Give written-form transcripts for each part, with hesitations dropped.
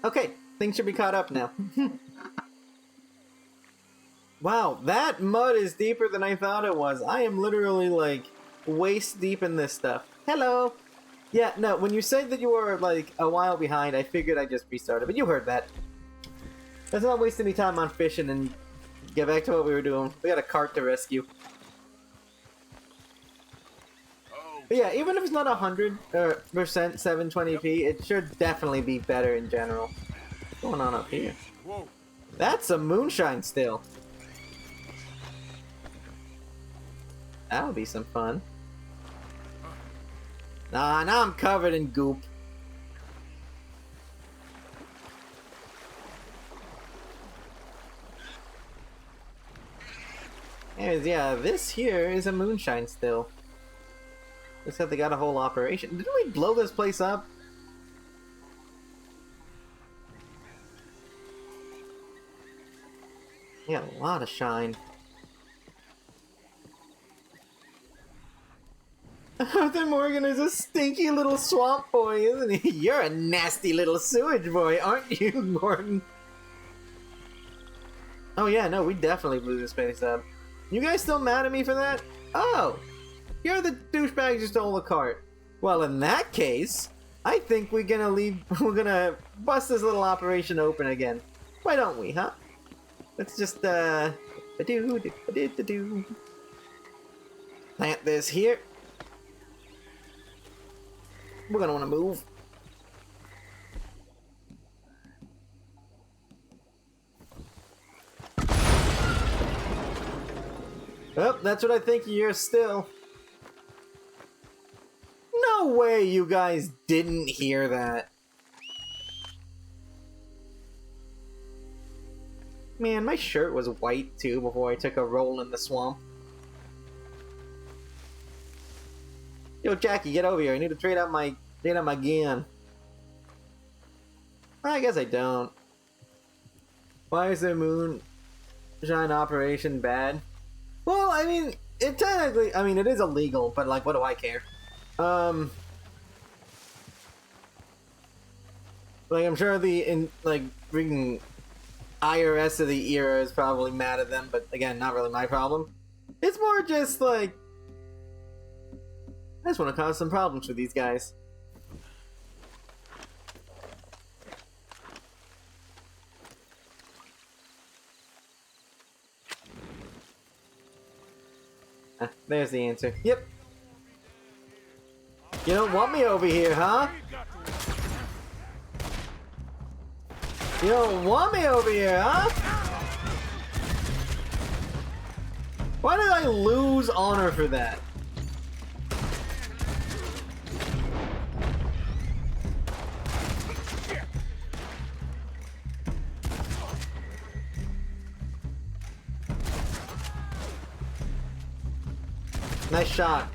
Okay, things should be caught up now. Wow, that mud is deeper than I thought it was. I am literally like waist deep in this stuff. Hello. Yeah, no, when you said that you were like a while behind, I figured I'd just restarted, but you heard that. Let's not waste any time on fishing and get back to what we were doing. We got a cart to rescue. But yeah, even if it's not 100% 720p, it should definitely be better in general. What's going on up here? That's some moonshine still. That'll be some fun. Nah, now I'm covered in goop. Anyways, yeah, this here is a moonshine still. Looks like they got a whole operation. Didn't we blow this place up? We got a lot of shine. Arthur Morgan is a stinky little swamp boy, isn't he? You're a nasty little sewage boy, aren't you, Gordon? Oh yeah, no, we definitely blew this place up. You guys still mad at me for that? Oh! You're the douchebags who stole the cart. Well, in that case, I think we're gonna bust this little operation open again. Why don't we, huh? Let's just, plant this here. We're gonna wanna move. Oh, that's what I think you're still. No way you guys didn't hear that. Man, my shirt was white too before I took a roll in the swamp. Yo, Jackie, get over here. I need to trade out my gun. I guess I don't. Why is the moonshine operation bad? Well, I mean, it technically, I mean, it is illegal, but like, what do I care? Like, I'm sure like, freaking IRS of the era is probably mad at them, but again, not really my problem. It's more just like, I just want to cause some problems for these guys. There's the answer. Yep. You don't want me over here, huh? You don't want me over here, huh? Why did I lose honor for that? Nice shot.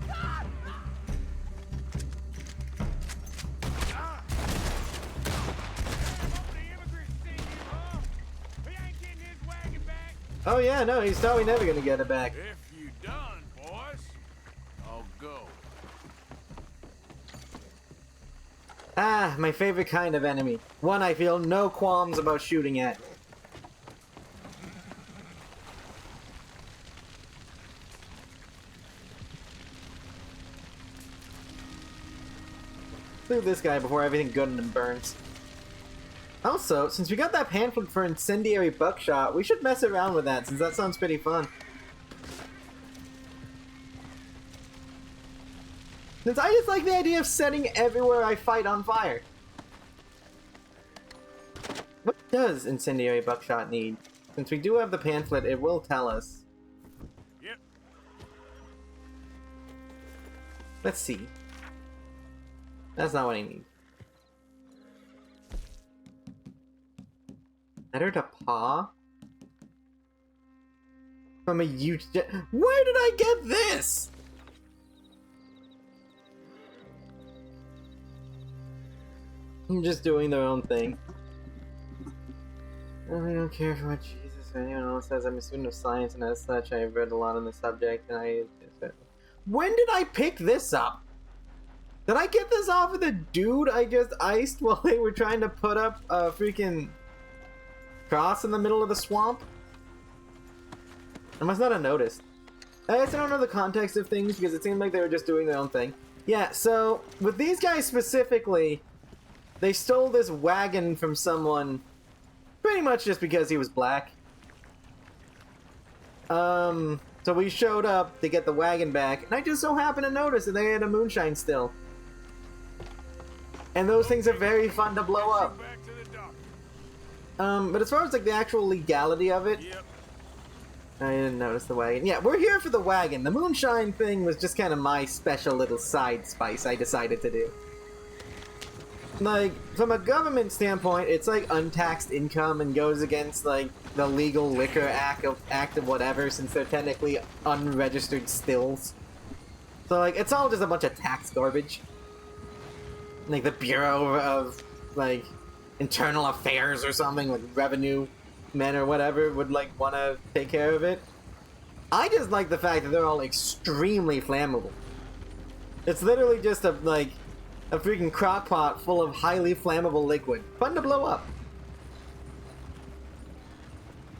Oh yeah, no, he's probably never gonna get it back. If you done, boys, I'll go. Ah, my favorite kind of enemy. One I feel no qualms about shooting at. Loot this guy before everything good in him burns. Also, since we got that pamphlet for incendiary buckshot, we should mess around with that since that sounds pretty fun. Since I just like the idea of setting everywhere I fight on fire. What does incendiary buckshot need? Since we do have the pamphlet, it will tell us. Yep. Let's see. That's not what I need. Letter to paw? From a huge Where did I get this? I'm just doing their own thing. I really don't care for what Jesus or anyone else says. I'm a student of science, and as such, I've read a lot on the subject, and when did I pick this up? Did I get this off of the dude I just iced while they were trying to put up a freaking cross in the middle of the swamp? I must not have noticed. I guess I don't know the context of things because it seemed like they were just doing their own thing. Yeah, so with these guys specifically, they stole this wagon from someone pretty much just because he was black. So we showed up to get the wagon back, and I just so happened to notice that they had a moonshine still. And those things are very fun to blow up. Back to the doctor. But as far as like the actual legality of it, Yep. I didn't notice the wagon. Yeah, we're here for the wagon. The moonshine thing was just kind of my special little side spice I decided to do. Like, from a government standpoint, it's like untaxed income and goes against like the legal liquor act of whatever, since they're technically unregistered stills. So like, it's all just a bunch of tax garbage. Like the Bureau of like Internal Affairs or something, like revenue men or whatever would like want to take care of it. I just like the fact that they're all extremely flammable. It's literally just a freaking crock pot full of highly flammable liquid. Fun to blow up.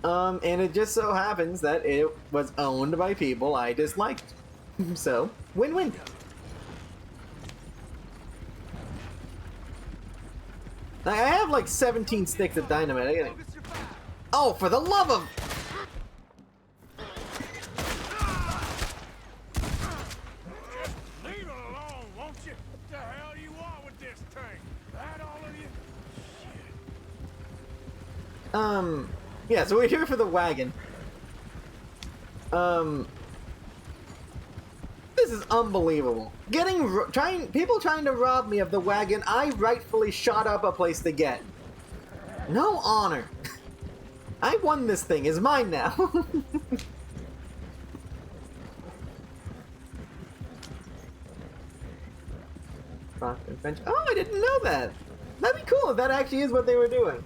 And it just so happens that it was owned by people I disliked. So, win-win. I have like 17 sticks of dynamite. I gotta... Oh, for the love of... Leave it alone, won't you? What the hell do you want with this thing? That all of you? Yeah, so we're here for the wagon. This is unbelievable. People trying to rob me of the wagon I rightfully shot up a place to get. No honor. I won this thing. It's mine now. French. Oh, I didn't know that. That'd be cool if that actually is what they were doing.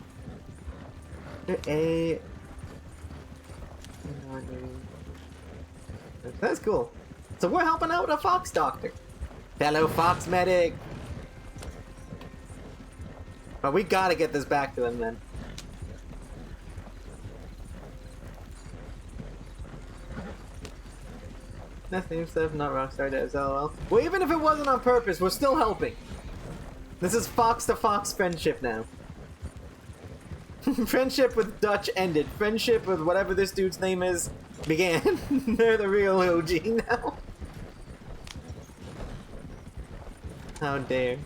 That's cool. So we're helping out a fox doctor. Fellow fox medic. But we gotta get this back to them then. That's name stuff, not Rockstar Devs, LOL. Well, even if it wasn't on purpose, we're still helping. This is fox to fox friendship now. Friendship with Dutch ended. Friendship with whatever this dude's name is began. They're the real OG now. How dare.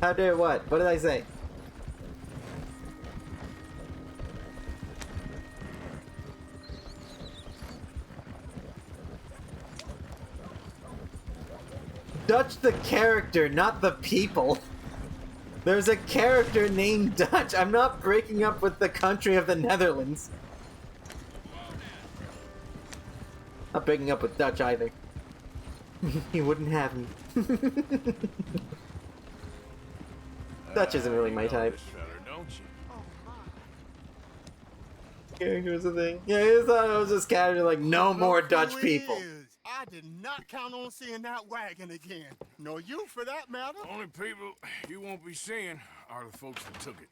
How dare what? What did I say? Dutch the character, not the people. There's a character named Dutch. I'm not breaking up with the country of the Netherlands. Not breaking up with Dutch either. He wouldn't have me. Dutch isn't really my type. This feller, don't you? Character's a thing. Yeah, I thought it was just casual, like, no more Look Dutch who it people. is. I did not count on seeing that wagon again. Nor you, for that matter. Only people you won't be seeing are the folks that took it.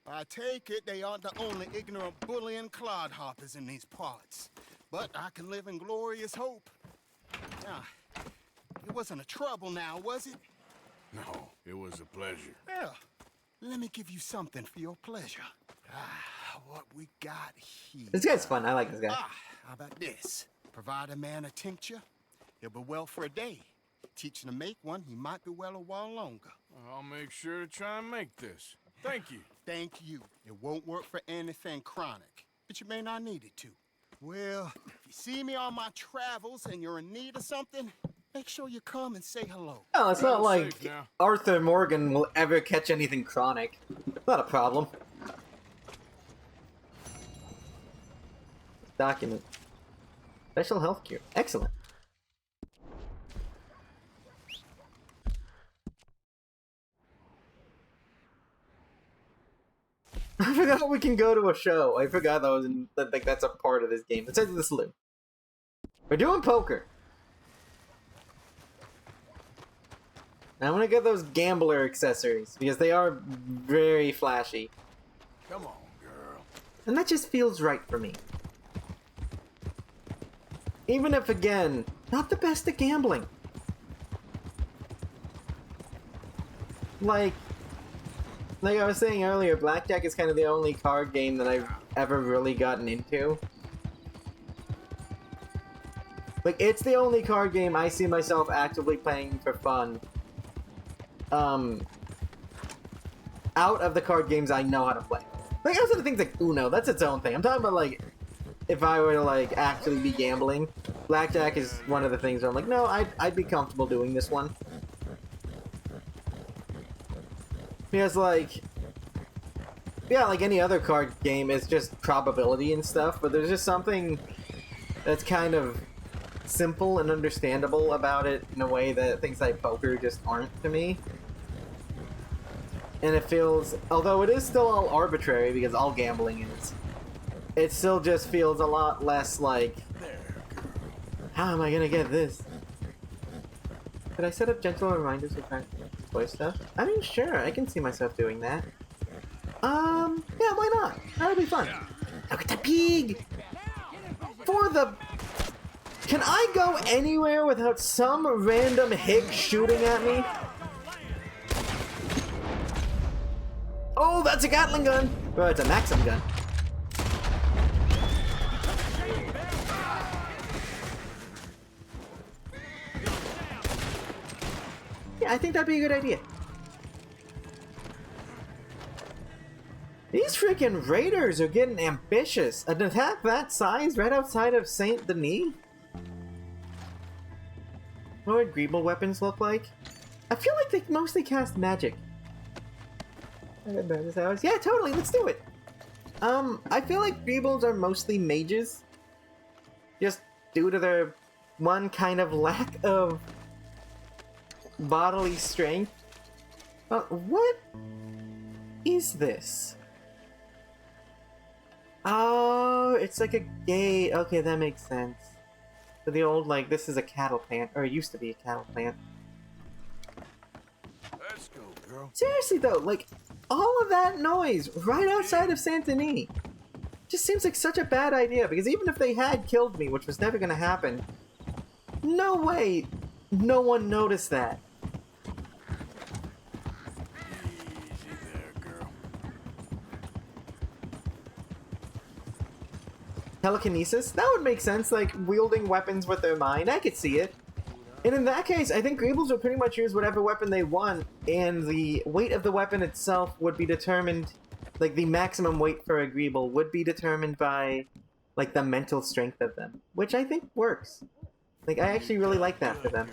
I take it they aren't the only ignorant bullying clodhoppers in these parts. But I can live in glorious hope. It wasn't a trouble now, was it? No, it was a pleasure. Yeah. Let me give you something for your pleasure. What we got here. This guy's fun. I like this guy. How about this? Provide a man a tincture, he'll be well for a day. Teach him to make one, he might be well a while longer. I'll make sure to try and make this. Thank you. Thank you. It won't work for anything chronic, but you may not need it to. Well, if you see me on my travels and you're in need of something, make sure you come and say hello. Oh, it's not Travel like safe now. Arthur Morgan will ever catch anything chronic. Not a problem. Document. Special health cure. Excellent. I forgot we can go to a show. I forgot that was in, like that's a part of this game. It says in the saloon. We're doing poker. I want to get those gambler accessories because they are very flashy. Come on, girl. And that just feels right for me. Even if, again, not the best at gambling. Like I was saying earlier, Blackjack is kind of the only card game that I've ever really gotten into. Like, it's the only card game I see myself actively playing for fun. Out of the card games I know how to play. Like, outside of things like Uno, that's its own thing. I'm talking about, like, if I were to, like, actually be gambling, Blackjack is one of the things where I'm like, no, I'd be comfortable doing this one. Because, like, yeah, like any other card game, it's just probability and stuff, but there's just something that's kind of simple and understandable about it in a way that things like poker just aren't to me. And it feels, although it is still all arbitrary because all gambling is, it still just feels a lot less like, how am I gonna get this? Could I set up gentle reminders of toy stuff? I mean, sure, I can see myself doing that. Yeah, why not? That'll be fun. Look at the pig! For the... Can I go anywhere without some random hick shooting at me? Oh, that's a Gatling gun! Well, it's a Maxim gun. Yeah, I think that'd be a good idea. These freaking raiders are getting ambitious. An attack that size right outside of Saint Denis? What would Greeble weapons look like? I feel like they mostly cast magic. Yeah, totally, let's do it! I feel like Greebles are mostly mages. Just due to their one kind of lack of bodily strength. What is this? Oh, it's like a gate. Okay, that makes sense. So the old, like, this is a cattle plant, or it used to be a cattle plant. Let's go, girl. Seriously though, like, all of that noise right outside of Saint Denis just seems like such a bad idea, because even if they had killed me, which was never gonna happen, no way no one noticed that. Easy there, girl. Telekinesis? That would make sense, like, wielding weapons with their mind. I could see it. And in that case, I think Greebles would pretty much use whatever weapon they want, and the weight of the weapon itself would be determined, like, the maximum weight for a Greeble would be determined by, like, the mental strength of them. Which I think works. Like, I actually really like that for them.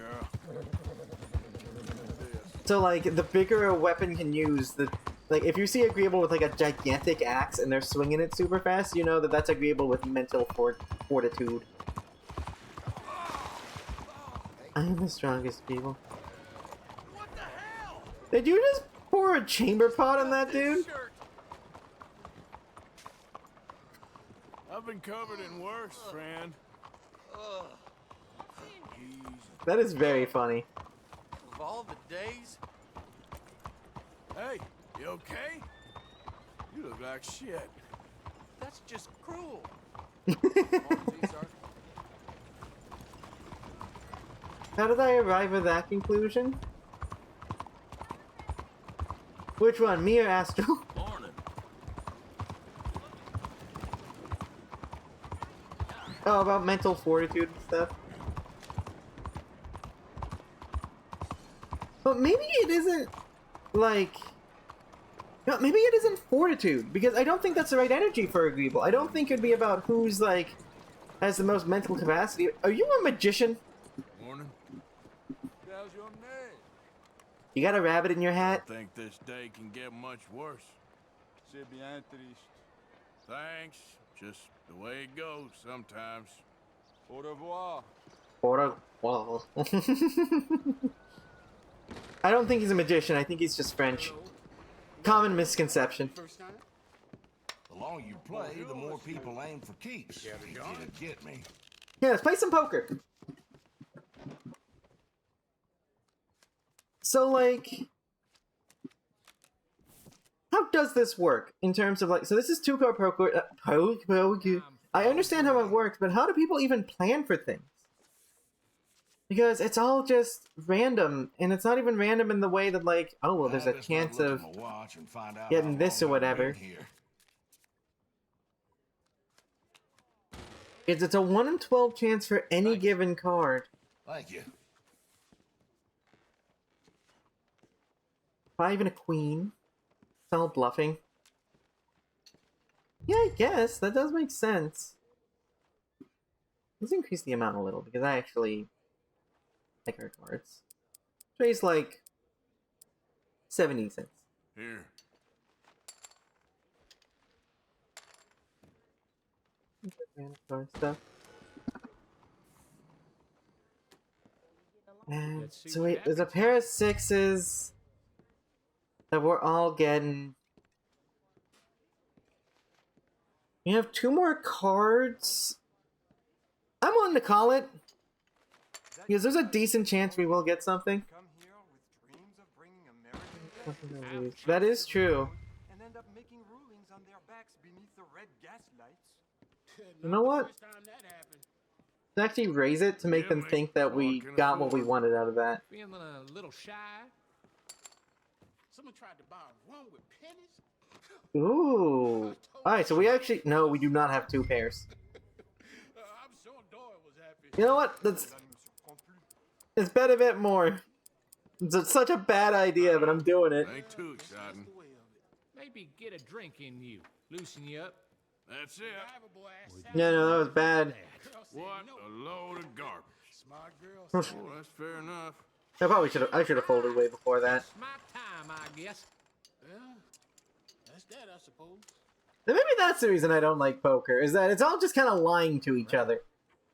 So, like, the bigger a weapon can use, the... Like, if you see a Greeble with, like, a gigantic axe and they're swinging it super fast, you know that that's a Greeble with mental fortitude. I'm the strongest Greeble. What the hell? Did you just pour a chamber pot on that dude? I've been covered in worse, friend. Easy. That is very funny. Of all the days, Hey, you okay? You look like shit. that's just cruel. How did I arrive at that conclusion? Which one, me or Astro? Morning. Oh, about mental fortitude and stuff. But maybe it isn't, like... No, maybe it isn't fortitude, because I don't think that's the right energy for a Greeble. I don't think it'd be about who's, like, has the most mental capacity. Are you a magician? Morning. How's your name? You got a rabbit in your hat? I think this day can get much worse. C'est bien triste. Thanks. Just the way it goes sometimes. Au revoir. Or well. I don't think he's a magician. I think he's just French. Common misconception. The longer you play, the more people aim for keeps. You get me. Yeah, let's play some poker. So, like, how does this work in terms of like? So this is two-car poker. I understand how it works, but how do people even plan for things? Because it's all just random, and it's not even random in the way that like, oh well, there's a chance of getting this or whatever. It's a 1 in 12 chance for any given card. Thank you. Five and a queen. It's all bluffing. Yeah, I guess that does make sense. Let's increase the amount a little because I actually like our cards. Trey's like 70 cents. Here. Card stuff. And so wait, there's a pair of sixes that we're all getting. We have 2 more cards. I'm willing to call it. Because there's a decent chance we will get something. Come here with dreams of bringing American That is true. and end up making rulings on their backs beneath the red gaslights. You know what? Let's actually raise it to make them think that we got what we wanted out of that. Feeling a little shy? Someone tried to buy a room with pennies? Ooh. Alright, so we actually... No, we do not have 2 pairs. I'm sure Doyle was happy. You know what? Let's bet a bit more. It's such a bad idea, but I'm doing it. Ain't too exciting. Maybe get a drink in you, loosen you up. That's it. Yeah, no, that was bad. What a load of garbage. Smart girl. Well, that's fair enough. I should have folded way before that. It's my time, I guess. Yeah, that's that, I suppose. And maybe that's the reason I don't like poker, is that it's all just kind of lying to each other.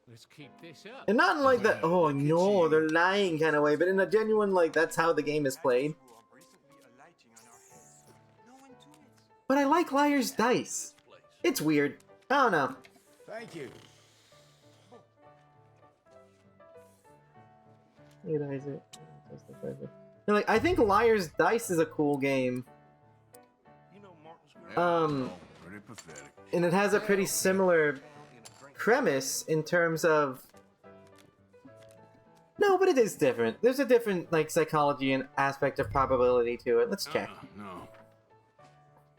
Let's keep this up. And not in like the, Well, oh look at no, you. they're lying kind of way, but in a genuine, like, that's how the game is played. Who are recently alighting on our heads. No one to it. But I like Liar's Dice. It's weird. I don't know. Thank you. And, like, I think Liar's Dice is a cool game. You know Martin Square. Pretty pathetic. And it has a pretty similar premise in terms of... No, but it is different. There's a different, like, psychology and aspect of probability to it. Let's check. No.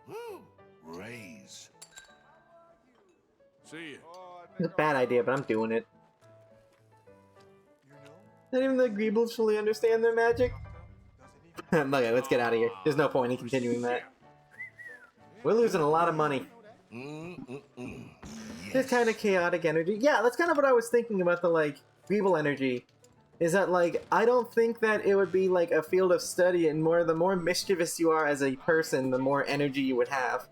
Woo. Raise. See ya. It's a bad idea, but I'm doing it. You know? Not even the Greebles fully understand their magic. Doesn't even Okay, let's get out of here. There's no point in continuing that. We're losing a lot of money. This kind of chaotic energy. Yeah, that's kind of what I was thinking about the, like, Greeble energy. Is that, like, I don't think that it would be, like, a field of study, and the more mischievous you are as a person, the more energy you would have.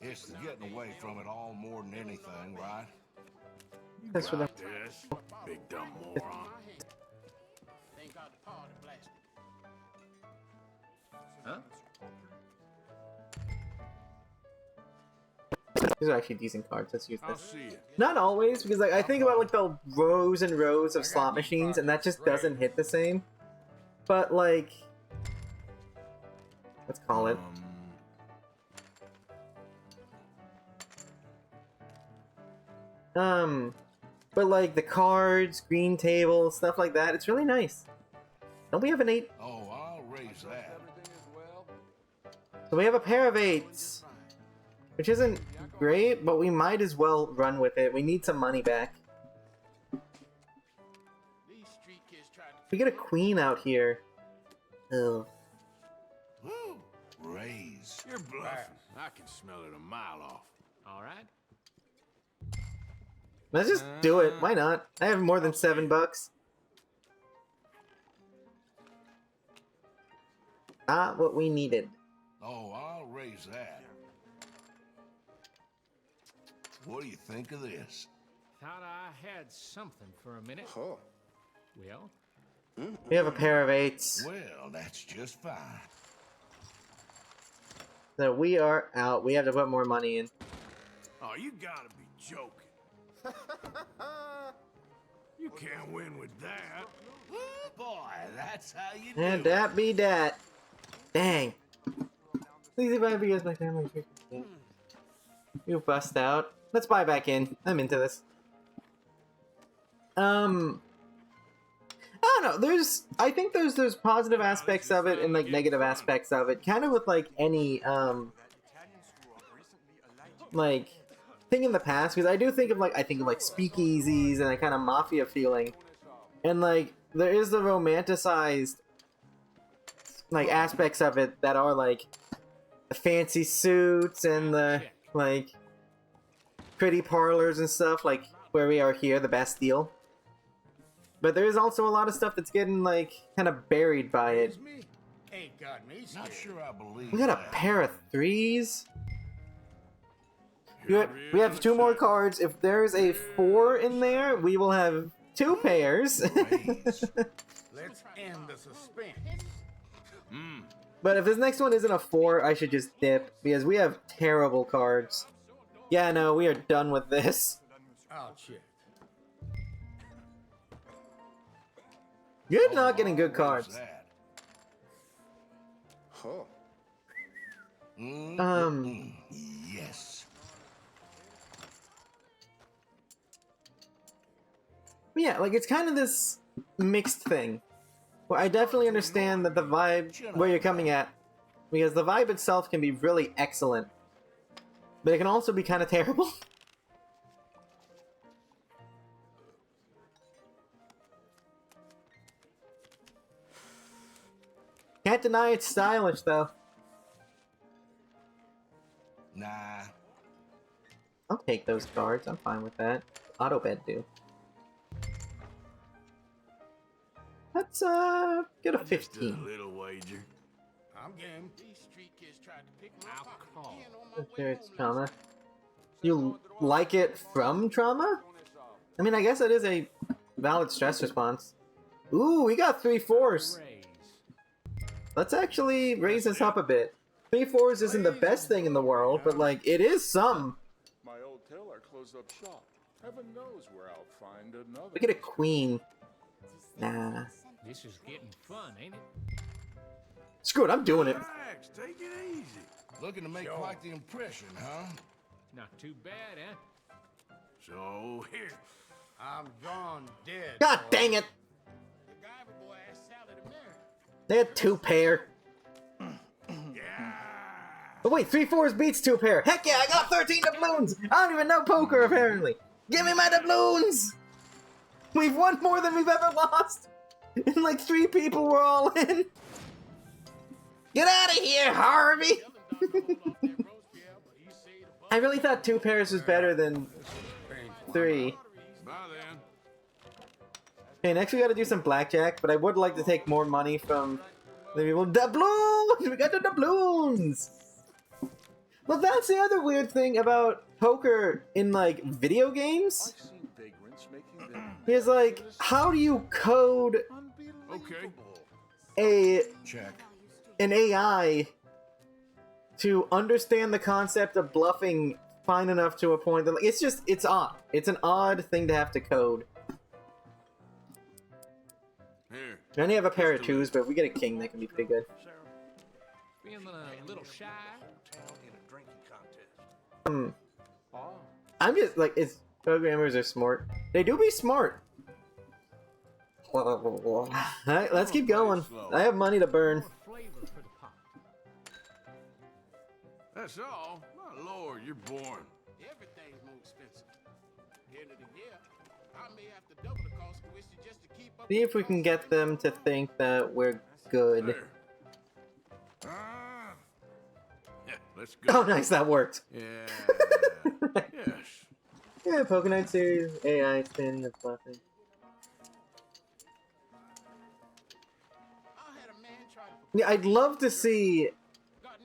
It's the getting away from it all more than anything, right? That's for the... Yes. Big dumb moron. Thank God the party blasted. Huh? These are actually decent cards. Let's use I'll this. see ya. Not always, because, like, I think about, like, the rows and rows of slot machines, and that just doesn't hit the same. But, like... Let's call it. But, like, the cards, green table, stuff like that, it's really nice. Don't we have an 8? Oh, I'll raise that. So we have a pair of 8s. Which isn't great, but we might as well run with it. We need some money back. These street kids tried to We get a queen out here. Ugh. Woo. Raise. You're bluffing. I can smell it a mile off. All right. Let's just do it. Why not? I have more than $7. Not what we needed. Oh, I'll raise that. What do you think of this? Thought I had something for a minute. Oh. Well, We have a pair of 8s. Well, that's just fine. So we are out. We have to put more money in. Oh, you gotta be joking. You can't win with that. Boy, that's how you do And it. that be that. Dang. Please invite me as my family. You bust out. Let's buy back in. I'm into this. I don't know. I think there's positive aspects of it and like negative aspects of it. Kind of with like any like thing in the past, because I do think of like speakeasies and a kind of mafia feeling, and like there is the romanticized like aspects of it that are like the fancy suits and the like pretty parlors and stuff, like where we are here, the Bastille. But there is also a lot of stuff that's getting like kind of buried by it. Ain't got me Not scared. sure I believe We got a that. pair of threes. We have two more cards. If there's a 4 in there, we will have 2 pairs. Raise. Let's end the suspense. But if this next one isn't a 4, I should just dip, because we have terrible cards. Yeah, no, we are done with this. I'll check. You're not getting good What's cards. that? Huh. Yes. Yeah, like it's kind of this mixed thing. Well, I definitely understand that the vibe where you're coming at, because the vibe itself can be really excellent, but it can also be kind of terrible. Can't deny it's stylish though. Nah. I'll take those cards. I'm fine with that. Auto bet do. Let's get a Just a 15. little wager. I'm game. These street kids tried to pick my I'll pocket call. again on my way There it's home trauma. You like it from trauma? I mean, I guess it is a valid stress response. Ooh, we got 3 4s. Raise. Let's actually raise this up a bit. 3 4s isn't the best thing in the world, but like, it is some. My old tailor closed up shop. Heaven knows where I'll find another. We get a queen. Nah. This is getting fun, ain't it? Screw it, I'm doing it. Relax, take it easy. Looking to make quite the impression, huh? Not too bad, eh? So here. I'm gone dead. God dang it! The Guyver boy asked Sally to marry. They had 2 pair. Yeah. Oh wait, 3 4s beats 2 pair. Heck yeah, I got 13 doubloons! I don't even know poker, apparently. Give me my doubloons! We've won more than we've ever lost! And like 3 people were all in! Get out of here, Harvey! I really thought 2 pairs was better than 3. Bye then. Okay, next we gotta do some blackjack, but I would like to take more money from the people. Doubloons! We got the doubloons! Well, that's the other weird thing about poker in, like, video games. I've seen vagrants making their Is, like, how do you code Okay. an AI to understand the concept of bluffing fine enough to a point that, like, it's odd. It's an odd thing to have to code. Here. I only have a pair of 2s, but if we get a king, that can be pretty good. Feeling a little shy? I'm just like, programmers are smart. They do be smart. Alright, let's keep going. I have money to burn. More flavor for the pot. That's all. My lord, you're born. Everything's more expensive. End of the year, I may have to double the cost of whiskey just to keep up. See if we can get them to think that we're good. There. Yeah, let's go. Oh, nice, that worked. Yeah. Yes. Yeah, Pokemon series, AI spin, that's bluffing. I had a man try to Yeah, I'd love to see.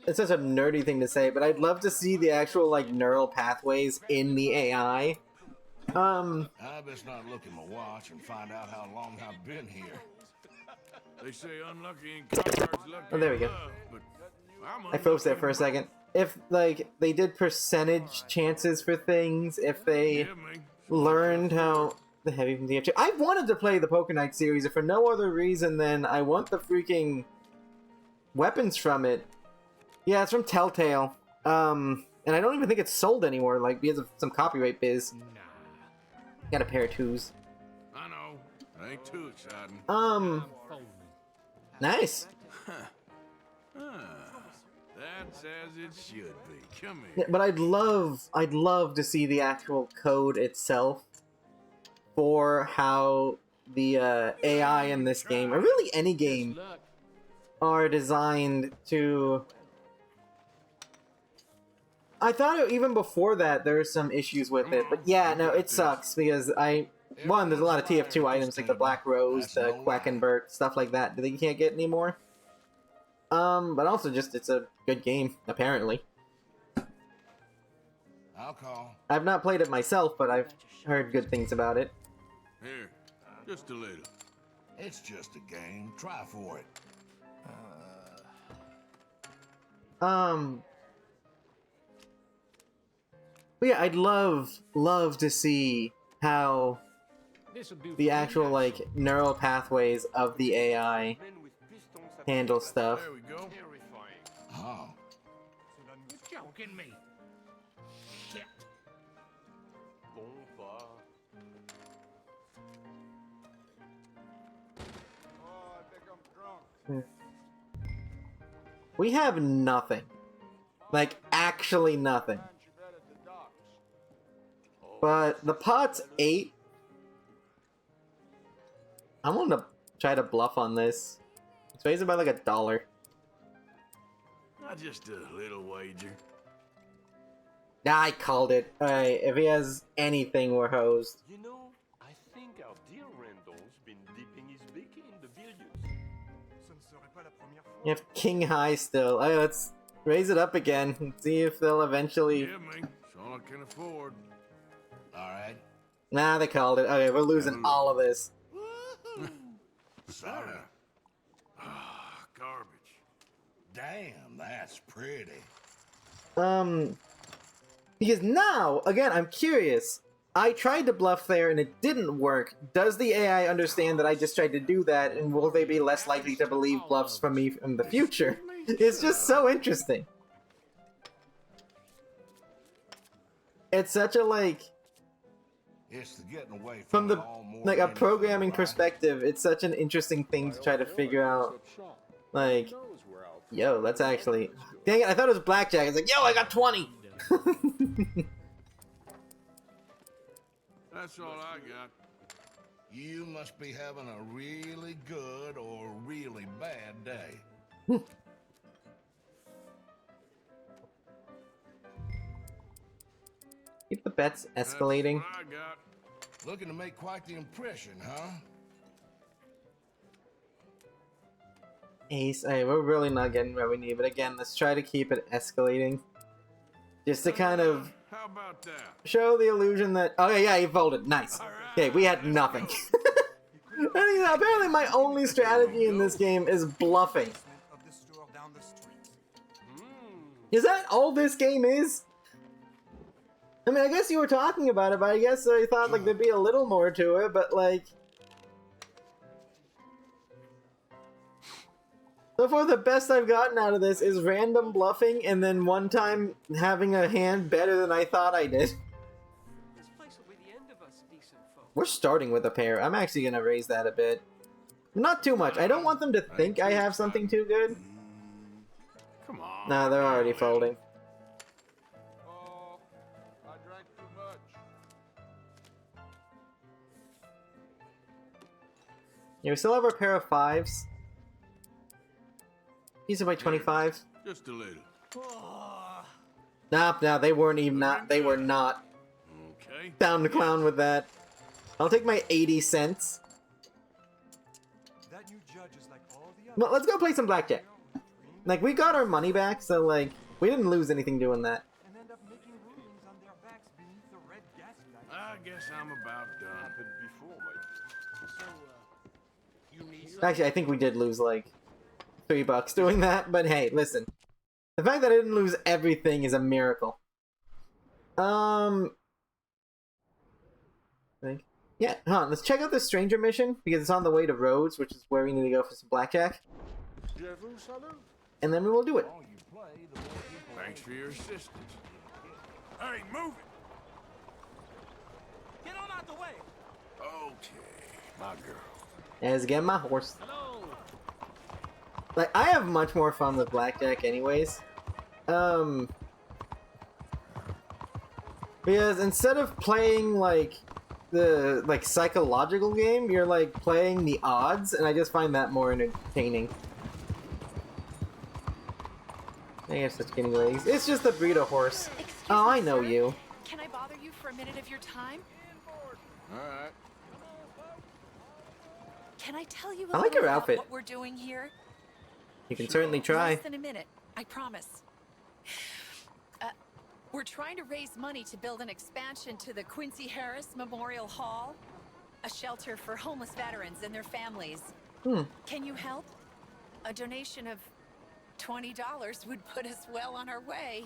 It's such a nerdy thing to say, but I'd love to see the actual like neural pathways in the AI. I best not look at my watch and find out how long I've been here. They say unlucky in cards, lucky Oh, there we in go. love, but I'm I froze there unlucky for a in second. If like they did percentage chances for things, if they Give me. learned how the heavy from TF2. I wanted to play the Poker Night series for no other reason than I want the freaking weapons from it. Yeah, it's from Telltale. And I don't even think it's sold anymore, like, because of some copyright biz. Nah. Got a pair of twos. I know. Ain't too exciting. I'm folding. Nice. That's as it should be. Come Yeah, here. but I'd love to see the actual code itself for how the AI in this game, or really any game, Look, are designed to... I thought even before that there were some issues with it, but yeah, no, it sucks because there's a lot of TF2 items like the Black Rose, the Quackenbert, stuff like that that you can't get anymore. But also just it's a good game, apparently. I'll call. I've not played it myself, but I've heard good things about it. Here, just a little. It's just a game. Try for it. But yeah, I'd love to see how this'll do the for actual, me. like, neural pathways of the AI Men with pistons at handle their stuff. There we go. Terrifying. Oh. Cela nous You're joking me. Shit. bon pas. Oh, I think I'm drunk. We have nothing. Like, actually nothing. Find you better at the docks. But the pot's 8. I'm gonna try to bluff on this. It's raised by like $1. Just a little wager. I called it. Alright, if he has anything, we're hosed. You know, I think our dear Randall's been dipping his beak in the billions. Ce ne serait pas la première fois. You have King High still. Alright, let's raise it up again and see if they'll eventually... Give me. It's all I can afford. All right. Nah, they called it. Okay, we're losing all of this. Sorry. Ah, garbage. Damn, that's pretty. Because now, again, I'm curious. I tried to bluff there and it didn't work. Does the AI understand that I just tried to do that, and will they be less likely to believe bluffs from me in the future? It's just so interesting. It's such a, like, It's the getting away from the, it all more like, than a anything, programming right? perspective, it's such an interesting thing to try to figure out. Like, Knows where I'll find yo, that's actually... Dang it, I thought it was blackjack. It's like, yo, I got 20! That's all I got. You must be having a really good or really bad day. Keep the bets escalating. That's what I got. Looking to make quite the impression, huh? Ace, hey, we're really not getting where we need, but again, let's try to keep it escalating. Just to kind of How about that? show the illusion that... Oh, yeah, he folded. Nice. Okay, we had nothing. I mean, apparently my only strategy in this game is bluffing. Of the store down the street. Is that all this game is? I mean, I guess you were talking about it, but I guess I thought, like, there'd be a little more to it, but, like... So far, the best I've gotten out of this is random bluffing, and then one time having a hand better than I thought I did. This place will be the end of us, decent folk. We're starting with a pair. I'm actually gonna raise that a bit. Not too much. I don't want them to think I have something too good. Come on. Nah, they're already folding. Oh, I drank too much. Yeah, we still have our pair of 5s. These are my 25. Just a little. Nah, they weren't even not. They were not Okay. down to clown with that. I'll take my 80 cents. That new judge is like all the Well, others. let's go play some blackjack. Like, we got our money back, so, like, we didn't lose anything doing that. And end up making rulings on their backs beneath the red gaslight. I guess I'm about done. Happened before, mate. So, you need Actually, I think we did lose, like, $3 doing that, but hey, listen. The fact that I didn't lose everything is a miracle. I think. Yeah, hold on. Let's check out the stranger mission because it's on the way to Rhodes, which is where we need to go for some blackjack, and then we will do it. Thanks for your assistance. Hey, move it! Get on out the way! Okay, my girl. As get my horse. Like, I have much more fun with blackjack anyways. Because instead of playing like the psychological game, you're like playing the odds, and I just find that more entertaining. I have such skinny legs. It's just a breed of horse. Excuse Oh, me, I know sir. you. Can I bother you for a minute of your time? Alright. Can I tell you a I like little your about outfit. what we're doing here? You can certainly try. Less than a minute, I promise. We're trying to raise money to build an expansion to the Quincy Harris Memorial Hall, a shelter for homeless veterans and their families. Can you help? A donation of $20 would put us well on our way.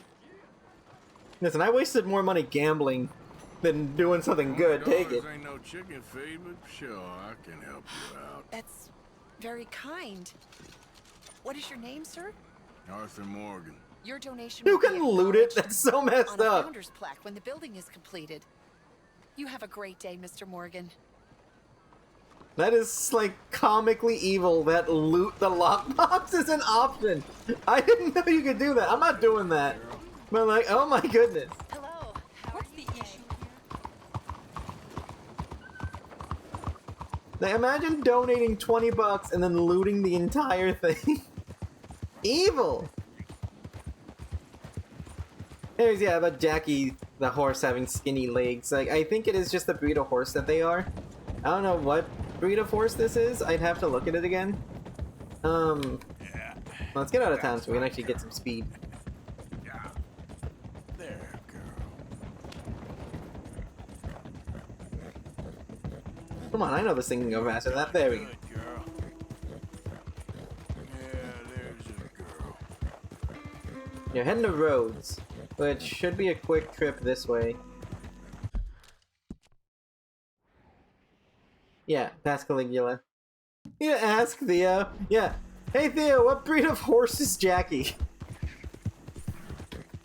Listen, I wasted more money gambling than doing something good. Take it. Ain't no chicken feed, but sure, I can help you out. That's very kind. What is your name, sir? Arthur Morgan. Your donation You will be can loot it. acknowledged That's so messed on a up. founder's plaque when the building is completed. You have a great day, Mr. Morgan. That is like comically evil that loot the lockbox is an option. I didn't know you could do that. I'm not doing that. But like, oh my goodness. Hello. What's the issue here? Like, imagine donating $20 and then looting the entire thing. Evil. Anyways, yeah, about Jackie the horse having skinny legs. Like, I think it is just the breed of horse that they are. I don't know what breed of horse this is. I'd have to look at it again. Let's get out of town so we can actually get some speed. There, girl. Come on, I know this thing can go faster than that. There we go. Good girl. Yeah, there's a girl. You're heading to Rhodes, which should be a quick trip this way. Yeah, past Caligula. Yeah, ask Theo. Yeah. Hey Theo, what breed of horse is Jackie?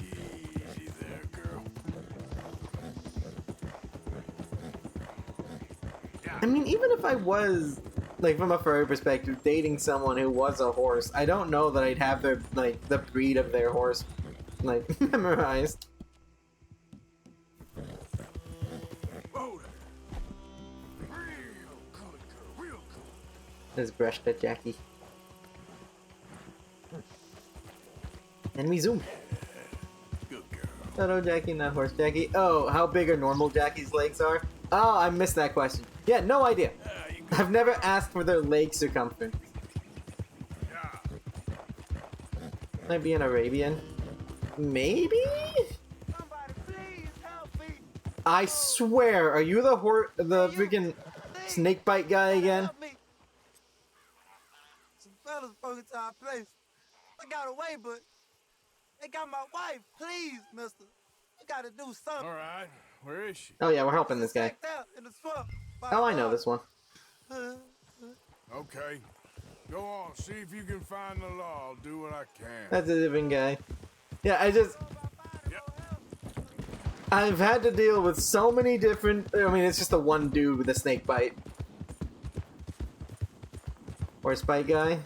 Easy there, girl. I mean, even if I was, like, from a furry perspective, dating someone who was a horse, I don't know that I'd have their, like, the breed of their horse, like, memorized. Hold it. Real good, girl. Real good. Let's brush at Jackie. And we zoom. Good girl. Hello, Jackie, not horse Jackie. Oh, how big are normal Jackie's legs are? Oh, I missed that question. Yeah, no idea. I've never asked for their leg circumference. Yeah. Might be an Arabian. Maybe? Somebody please help me! I swear, are you the freaking snake bite guy again? Help me! Some fellas broke into our place. I got away, but they got my wife. Please, mister. You gotta do something. All right. Where is she? Oh yeah, we're helping this guy. Checked out in the swamp. Oh, I know this one. Okay. Go on. See if you can find the law. I'll do what I can. That's a different guy. Yeah, Yep. I've had to deal with so many different, I mean, it's just the one dude with a snake bite. Horse bite guy.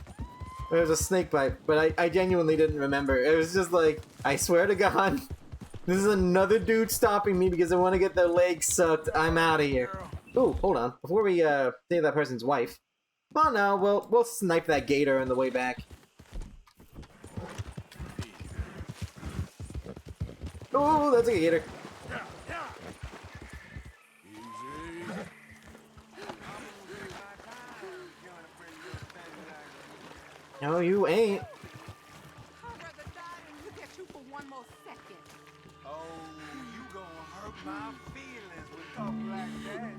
There was a snake bite, but I genuinely didn't remember. It was just like, I swear to God, this is another dude stopping me because I want to get their legs sucked. I'm out of here. Ooh, hold on. Before we save that person's wife. Well, no, we'll snipe that gator on the way back. Oh, that's a gator. Easy. No, you ain't. I'd rather die than look at you for one more second. Oh, you gonna hurt my feelings with talk like that.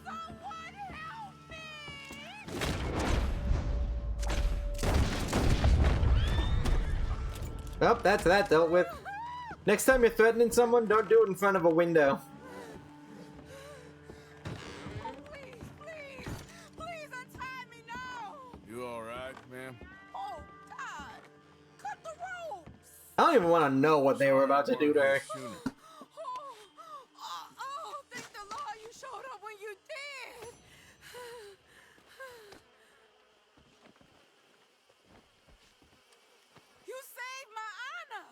Someone help me! Oh, that's that dealt with. Next time you're threatening someone, don't do it in front of a window. I don't even want to know what they were about to do to her. Thank the Lord you showed up when you did. You saved my honor.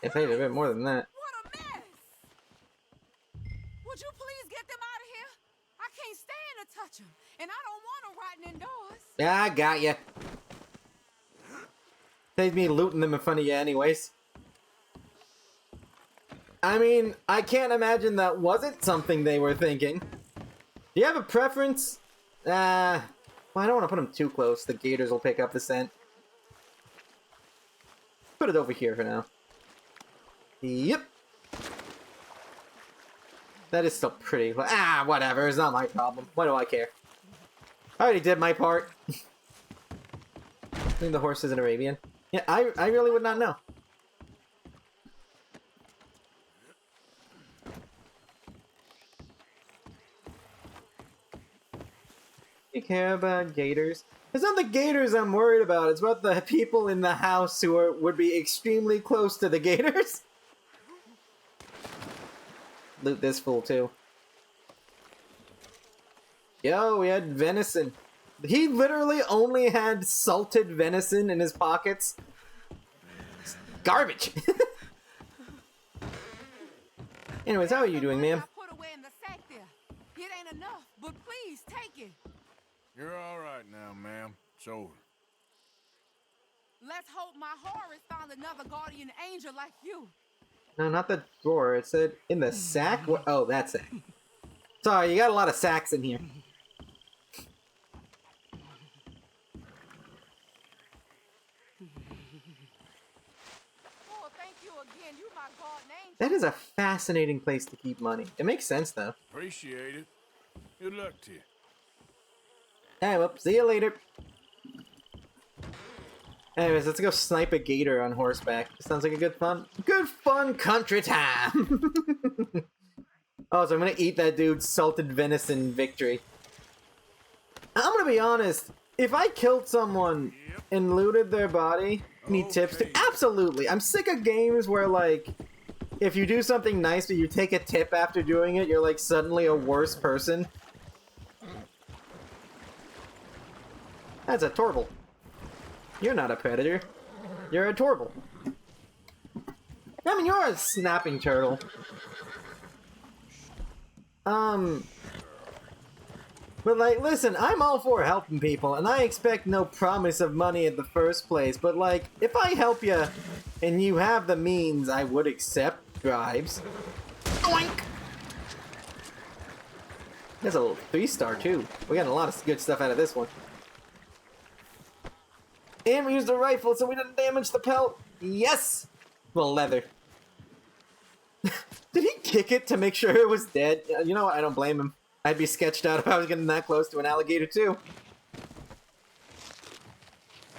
It paid a bit more than that. What a mess. Would you please get them out of here? I can't stand to touch them, and I don't want them rotting indoors. Yeah, I got ya. Saved me looting them in front of you anyways. I mean, I can't imagine that wasn't something they were thinking. Do you have a preference? Well, I don't want to put them too close. The gators will pick up the scent. Put it over here for now. Yep. That is still pretty. Whatever. It's not my problem. Why do I care? I already did my part. I think the horse is an Arabian. Yeah, I really would not know. You care about gators? It's not the gators I'm worried about. It's about the people in the house who would be extremely close to the gators. Loot this fool too. Yo, we had venison. He literally only had salted venison in his pockets. It's garbage. Anyways, how are you doing, ma'am? Put away in the sack there. It ain't enough, but please take it. You're all right now, ma'am. It's over. Let's hope my Horus found another guardian angel like you. No, not the drawer. It said in the sack? What? Oh, that sack. Sorry, you got a lot of sacks in here. Oh, thank you again. You my guardian angel. That is a fascinating place to keep money. It makes sense, though. Appreciate it. Good luck to you. Hey, well, see you later. Anyways, let's go snipe a gator on horseback. Sounds like a good fun country time. Oh, so I'm gonna eat that dude's salted venison victory. I'm gonna be honest. If I killed someone and looted their body, need tips to? Absolutely. I'm sick of games where, like, if you do something nice but you take a tip after doing it, you're, like, suddenly a worse person. That's a Torble. You're not a predator. You're a Torble. I mean, you're a snapping turtle. But, like, listen, I'm all for helping people, and I expect no promise of money in the first place, but, like, if I help you and you have the means, I would accept bribes. Oink! That's a little 3-star, too. We got a lot of good stuff out of this one. And we used a rifle so we didn't damage the pelt. Yes! Well, leather. Did he kick it to make sure it was dead? You know what? I don't blame him. I'd be sketched out if I was getting that close to an alligator, too.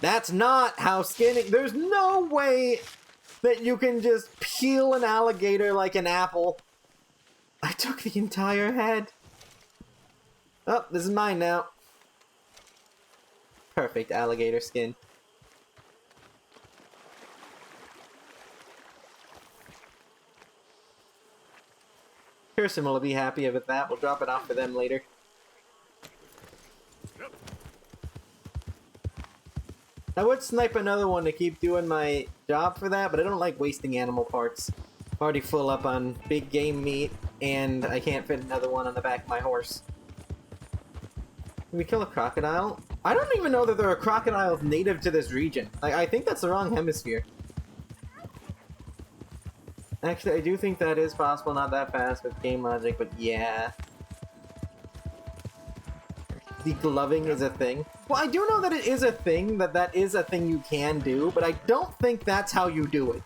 That's not how skinning... There's no way that you can just peel an alligator like an apple. I took the entire head. Oh, this is mine now. Perfect alligator skin. Kirsten will be happy with that. We'll drop it off for them later. I would snipe another one to keep doing my job for that, but I don't like wasting animal parts. I'm already full up on big game meat, and I can't fit another one on the back of my horse. Can we kill a crocodile? I don't even know that there are crocodiles native to this region. I think that's the wrong hemisphere. Actually, I do think that is possible, not that fast with game logic, but yeah. Degloving is a thing. Well, I do know that it is a thing, that is a thing you can do, but I don't think that's how you do it.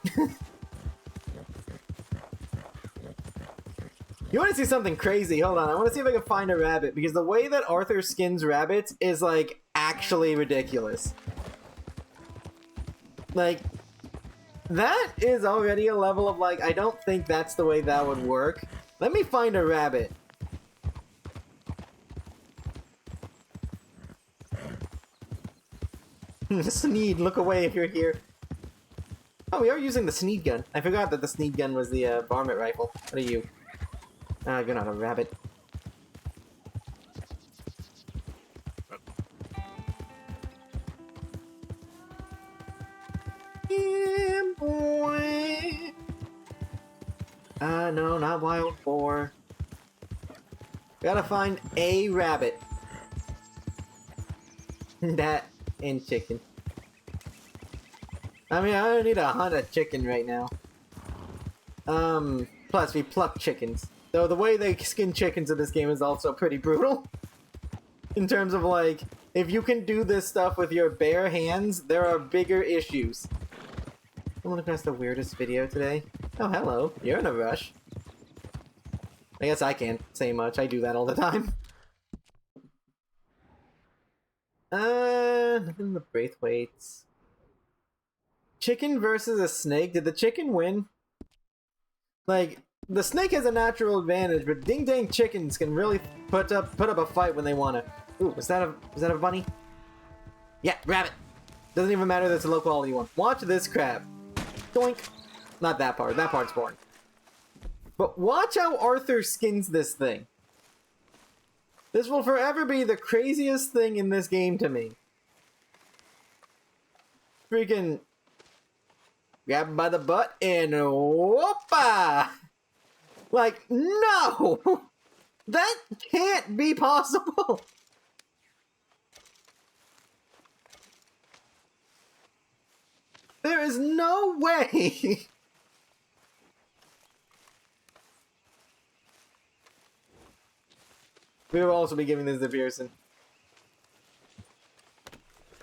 You want to see something crazy? Hold on, I want to see if I can find a rabbit, because the way that Arthur skins rabbits is, like, actually ridiculous. Like, that is already a level of, like, I don't think that's the way that would work. Let me find a rabbit. Sneed, look away if you're here. Oh, we are using the Sneed gun. I forgot that the Sneed gun was the varmint rifle. What are you? You're not a rabbit. Yeah, boy. No, not wild boar. Gotta find a rabbit. That and chicken. I mean, I don't need to hunt a chicken right now. Plus we pluck chickens. Though the way they skin chickens in this game is also pretty brutal. In terms of like, if you can do this stuff with your bare hands, there are bigger issues. I'm looking across the weirdest video today. Oh, hello. You're in a rush. I guess I can't say much. I do that all the time. Nothing in the Braithwaites. Chicken versus a snake. Did the chicken win? Like, the snake has a natural advantage, but ding dang chickens can really put up a fight when they wanna. Ooh, was that a bunny? Yeah, rabbit. Doesn't even matter that it's a low quality one. Watch this crab. Doink. Not that part. That part's boring. But watch how Arthur skins this thing. This will forever be the craziest thing in this game to me. Freaking grab him by the butt and whoopa! Like, no! That can't be possible! There is no way! We will also be giving this to Pearson.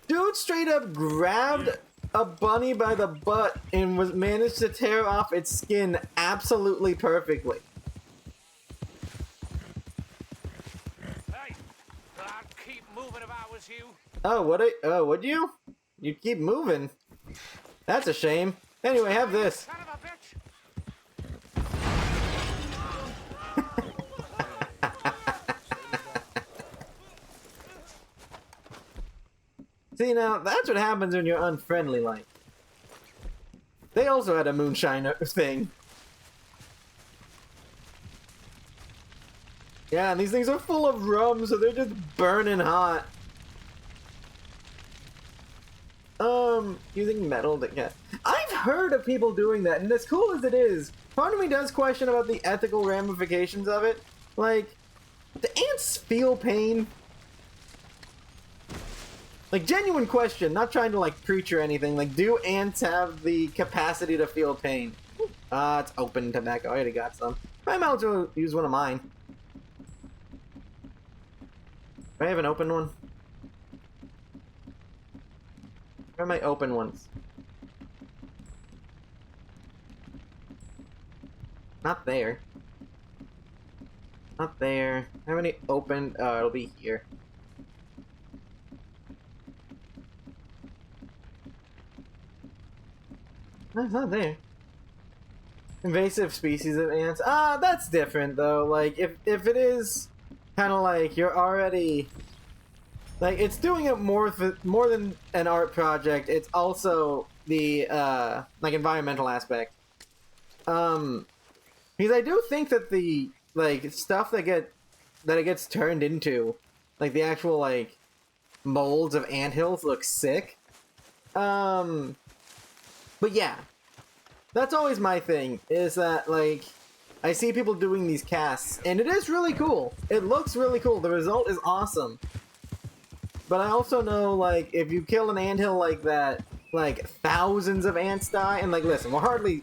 Dude straight up grabbed a bunny by the butt and managed to tear off its skin absolutely perfectly. Hey, I'd keep moving if I was you. Oh, would you? You keep moving. That's a shame. Anyway, have this. Son of a bitch. See, now, that's what happens when you're unfriendly like. They also had a moonshine thing. Yeah, and these things are full of rum, so they're just burning hot. Using metal that yeah. I've heard of people doing that, and as cool as it is, part of me does question about the ethical ramifications of it. Like, do ants feel pain? Like, genuine question, not trying to, like, preach or anything. Like, do ants have the capacity to feel pain? It's open tobacco. I already got some. I might as well use one of mine. Do I have an open one? Where are my open ones? Not there. Not there. How many open? Oh, it'll be here. No, it's not there. Invasive species of ants. That's different though. Like, if it is kind of like you're already... Like, it's doing it more than an art project. It's also the, like, environmental aspect. Because I do think that the, like, stuff that it gets turned into, like, the actual, like, molds of anthills look sick. But yeah. That's always my thing, is that, like, I see people doing these casts, and it is really cool. It looks really cool. The result is awesome. But I also know, like, if you kill an anthill like that, like, thousands of ants die, and, like, listen, we're hardly...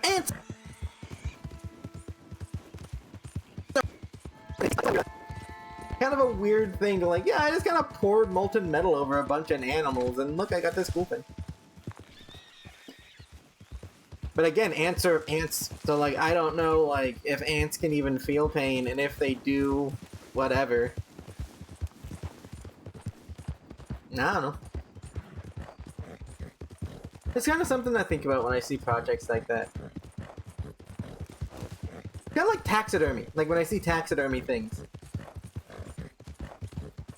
Ants! Kind of a weird thing to, like, yeah, I just kind of poured molten metal over a bunch of animals, and look, I got this cool thing. But again, ants are ants, so, like, I don't know, like, if ants can even feel pain, and if they do, whatever. I don't know. It's kind of something I think about when I see projects like that. Kind of like taxidermy. Like when I see taxidermy things.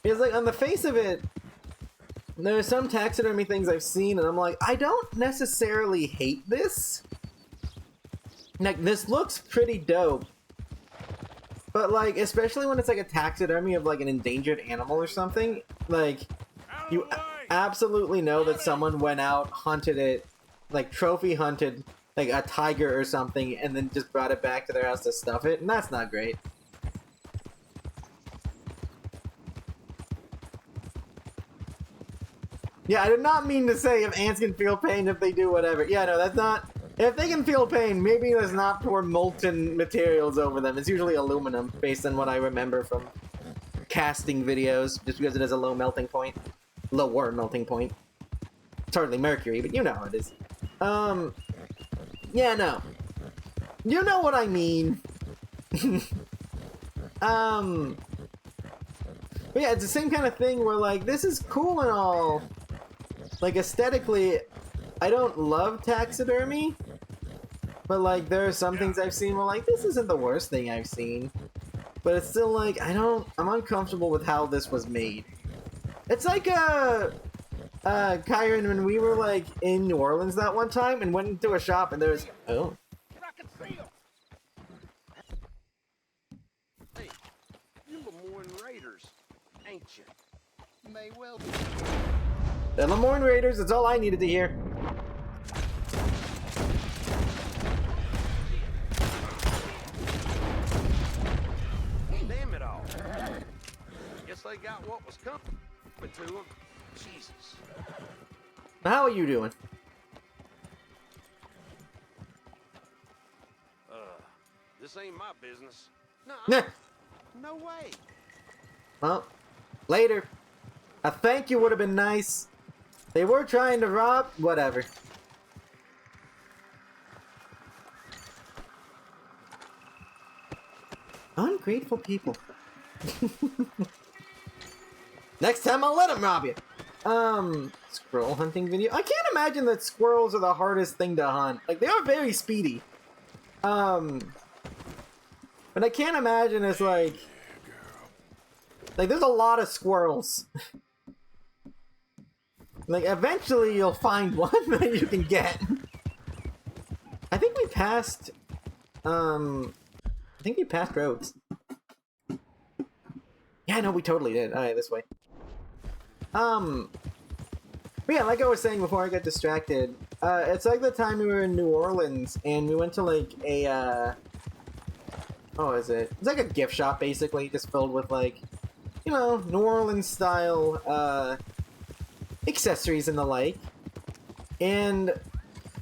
It's like, on the face of it, There are some taxidermy things I've seen, and I'm like, I don't necessarily hate this. Like, this looks pretty dope. But, like, especially when it's like a taxidermy of, like, an endangered animal or something, like, you absolutely know that someone went out, hunted it, like, trophy hunted, like, a tiger or something, and then just brought it back to their house to stuff it, and that's not great. Yeah, I did not mean to say if ants can feel pain if they do whatever. Yeah, no, that's not... If they can feel pain, maybe let's not pour molten materials over them. It's usually aluminum, based on what I remember from casting videos, just because it has a low melting point. Lower melting point. It's hardly mercury, but you know how it is. Yeah, no. You know what I mean. But yeah, it's the same kind of thing where, like, this is cool and all. Like, aesthetically, I don't love taxidermy, but, like, there are some things I've seen where, like, this isn't the worst thing I've seen. But it's still, like, I'm uncomfortable with how this was made. It's like, Kyron, when we were, like, in New Orleans that one time and went into a shop and there was, oh. Hey, you Lemoyne Raiders, ain't you? May well be. The Lemoyne Raiders, that's all I needed to hear. Damn it all. Guess they got what was coming to them. Jesus. How are you doing? This ain't my business. No. Nah. No way. Well, later. A thank you would have been nice. They were trying to rob, whatever. Ungrateful people. Next time I'll let them rob you. Squirrel hunting video. I can't imagine that squirrels are the hardest thing to hunt. Like, they are very speedy. But I can't imagine it's like there's a lot of squirrels. Like, eventually you'll find one that you can get. I think we passed, roads. Yeah, no, we totally did. Alright, this way. But yeah, like I was saying before I got distracted, it's like the time we were in New Orleans, and we went to, like, a, what was it? It's like a gift shop, basically, just filled with, like, you know, New Orleans-style, accessories and the like. And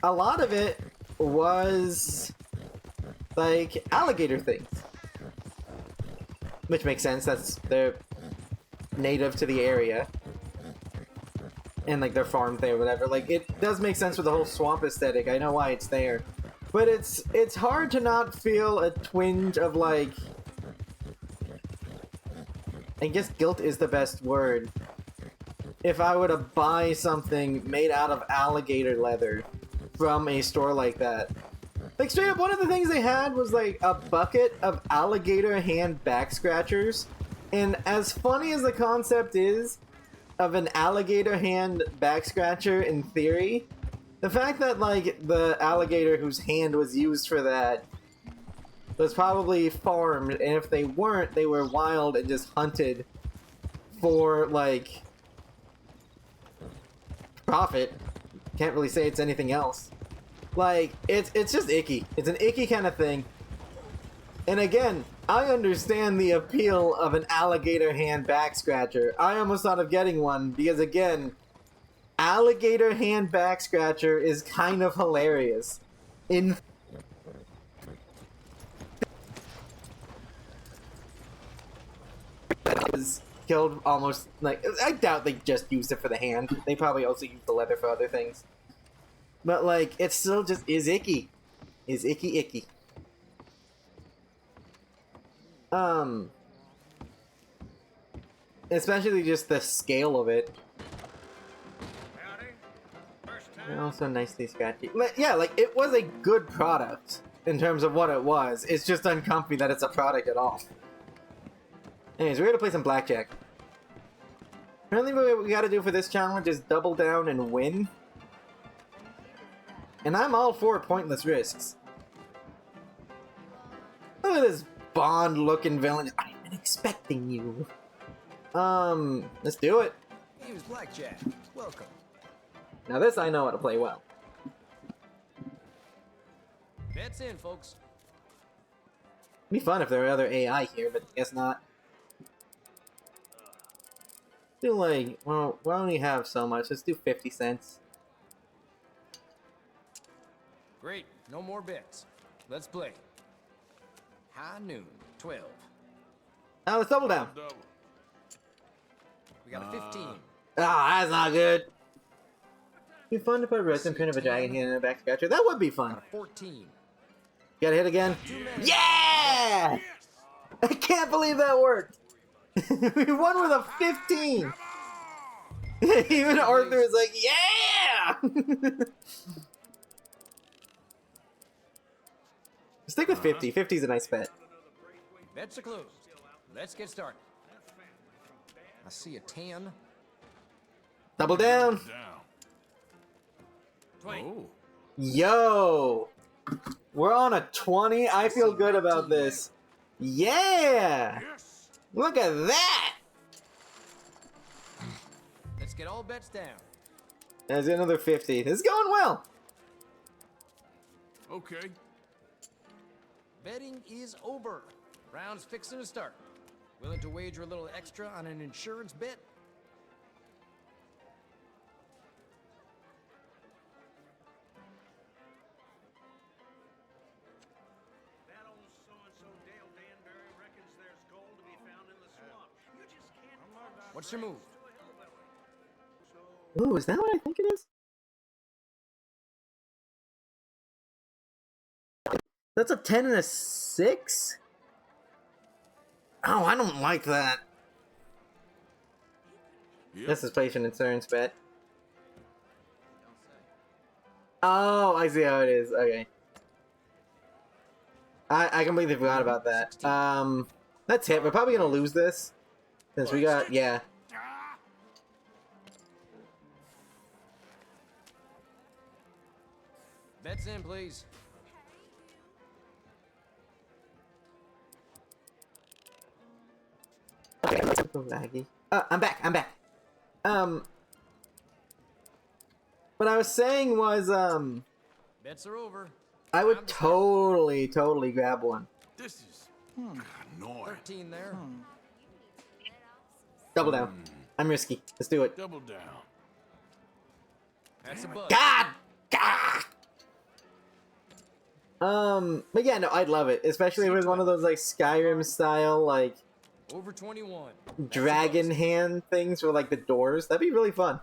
a lot of it was, like, alligator things. Which makes sense, they're native to the area. And, like, they're farmed there, whatever. Like, it does make sense with the whole swamp aesthetic. I know why it's there. But it's hard to not feel a twinge of, like, I guess guilt is the best word. If I were to buy something made out of alligator leather from a store like that. Like, straight up, one of the things they had was, like, a bucket of alligator hand back scratchers. And as funny as the concept is of an alligator hand back scratcher in theory, the fact that, like, the alligator whose hand was used for that was probably farmed, and if they weren't, they were wild and just hunted for, like, profit. Can't really say it's anything else. Like, it's just icky. It's an icky kind of thing. And again, I understand the appeal of an alligator hand back scratcher. I almost thought of getting one because, again, alligator hand back scratcher is kind of hilarious. Was killed almost, like, I doubt they just used it for the hand. They probably also used the leather for other things. But, like, it still just is icky. Is icky. Especially just the scale of it. And also nicely scratchy. Yeah, like, it was a good product in terms of what it was. It's just uncomfy that it's a product at all. Anyways, we're gonna play some blackjack. Apparently what we gotta do for this challenge is double down and win. And I'm all for pointless risks. Look at this Bond-looking villain. I've been expecting you. Let's do it. Here's Blackjack. Welcome. Now this I know how to play well. Bets in, folks. It'd be fun if there were other AI here, but I guess not. Do like, well, we only have so much. Let's do 50 cents. Great. No more bets. Let's play. High noon. 12. Now let's double down. Double. We got a 15. Ah, that's not good. It'd be fun to put a resin print of a dragon hand in a back scratcher. That would be fun. Got a 14. Gotta hit again. Yeah! I can't believe that worked. We won with a 15. Even Arthur is like, yeah! Stick with 50. 50 is a nice bet. Bets are closed. Let's get started. I see a 10. Double down. Down. 20. Oh. Yo! We're on a 20. I feel good about this. Yeah! Look at that! Let's get all bets down. There's another 50. This is going well. Okay. Betting is over. Round's fixing to start. Willing to wager a little extra on an insurance bet? That old so-and-so Dale Danbury reckons there's gold to be found in the swamp. You just can't... What's your move? Ooh, is that what I think it is? That's a 10 and a 6? Oh, I don't like that. Yep. This is patient insurance bet. Oh, I see how it is. Okay. I completely forgot about that. That's it. We're probably gonna lose this. Since we got, yeah. Bets in, please. Laggy. I'm back. What I was saying was, Bets are over. I would totally grab one. This is annoying. 13 there. Double down. I'm risky. Let's do it. Double down. That's a buzz. God! But yeah, no, I'd love it. Especially if it was one of those, like, Skyrim style, like, Over 21. dragon hand things for, like, the doors. That'd be really fun.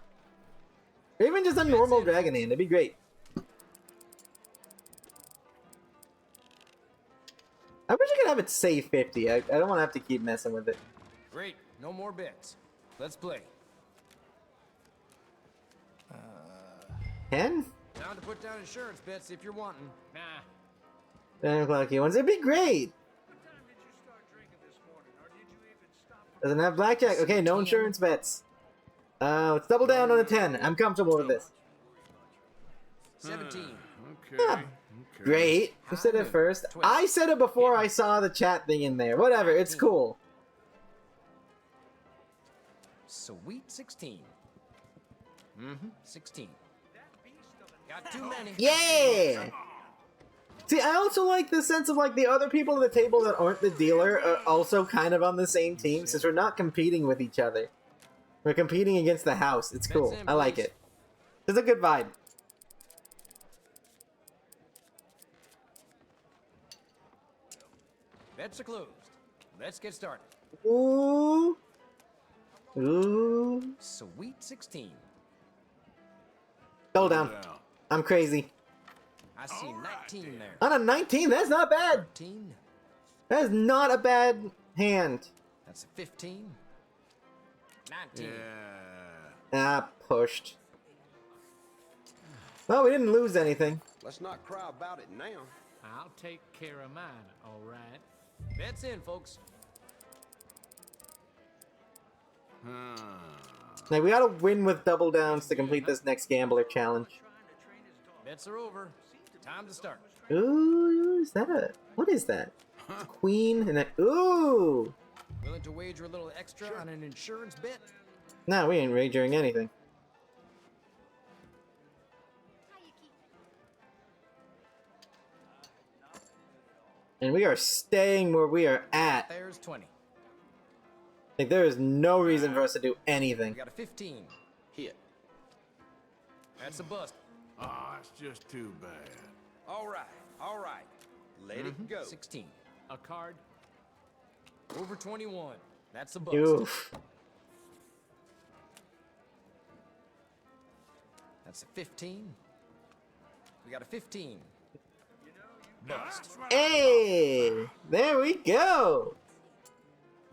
Or even just a normal dragon hand. That'd be great. I wish I could have it say 50. I don't want to have to keep messing with it. Great. No more bets. Let's play. 10? Time to put down insurance bets if you're wanting. Nah. 10 o'clock ones. It'd be great. Doesn't have blackjack. Okay, no insurance bets. Let's double down on a 10. I'm comfortable with this. 17. Okay. Yeah. Great. You said it first. I said it before I saw the chat thing in there. Whatever, it's cool. Sweet 16. 16. Got too many. Yeah! See, I also like the sense of, like, the other people at the table that aren't the dealer are also kind of on the same team, since we're not competing with each other. We're competing against the house. It's cool. I like it. It's a good vibe. Bets are closed. Let's get started. Ooh. Ooh. Sweet 16. Double down. I'm crazy. I see 19 there. On a 19, that's not bad. 13. That is not a bad hand. That's a 15. 19. Ah, pushed. Well, we didn't lose anything. Let's not cry about it now. I'll take care of mine, all right. Bets in, folks. Now we gotta win with double downs to complete this next gambler challenge. Bets are over. Time to start. Ooh, is that? What is that? Queen and then ooh. Willing to wager a little extra on an insurance bet? No, we ain't wagering anything. And we are staying where we are at. There's 20. Like there is no reason for us to do We anything. got a 15. Hit. That's a bust. Oh, that's just too bad. All right, all right. Let it go. 16. A card. Over 21. That's a bust. Oof. That's a 15. We got a 15. Bust. Hey, there we go.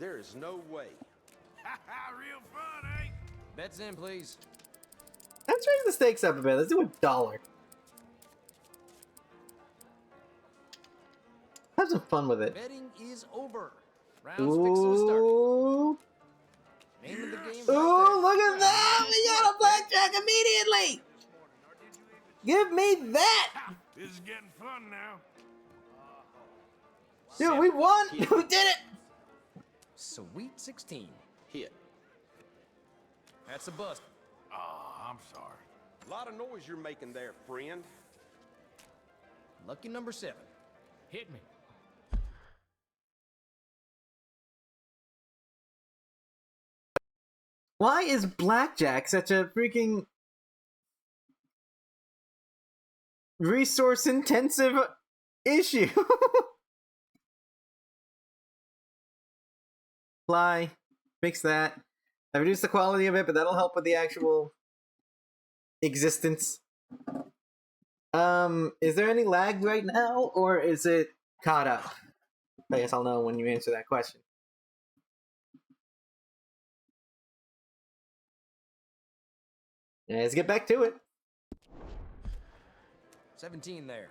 There is no way. Real fun, eh? Bets in, please. Let's raise the stakes up a bit. Let's do $1. Have some fun with it. Betting is over. Round's fixing to start. Ooh. Name of the game Ooh, right look at that! We got a blackjack immediately! Give me that! This is getting fun now. Dude, we won! We did it! Sweet 16. Hit. That's a bust. Oh, I'm sorry. A lot of noise you're making there, friend. Lucky number 7. Hit me. Why is blackjack such a freaking resource-intensive issue? Fly, fix that. I reduced the quality of it, but that'll help with the actual existence. Is there any lag right now, or is it caught up? I guess I'll know when you answer that question. Yeah, let's get back to it. 17 there.